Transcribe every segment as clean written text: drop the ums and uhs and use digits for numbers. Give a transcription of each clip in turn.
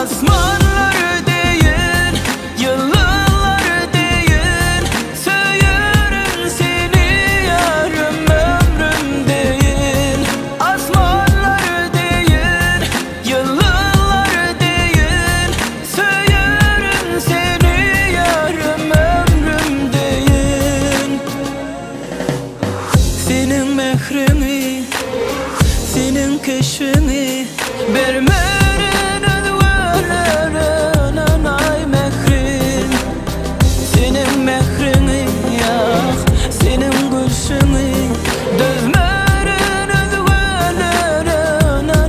Asmanlar değil, yıldızlar değil, söylerim seni yarım ömrüm değil. Asmanlar değil, yıldızlar değil, söylerim seni yarım ömrüm değil. Senin mehrini, senin keşfini vermerin ödüverin ay mehrin. Senin mehrini yak, senin gülşini dözmerin ödüverin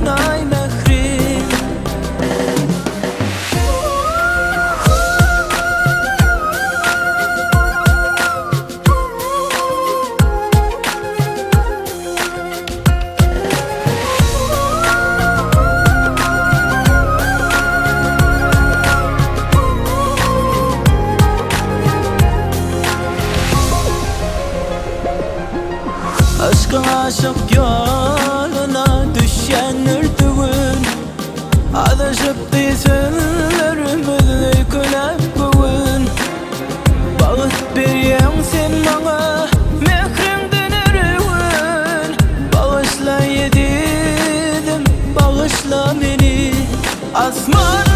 ay mehrin. Aşkın aşık yoluna düşen ürdüğün, adışıp sözlerimizi külep bugün. Bağıt beryen sen bana mehrinden erüğün. Bağışla yedim, bağışla beni. Asman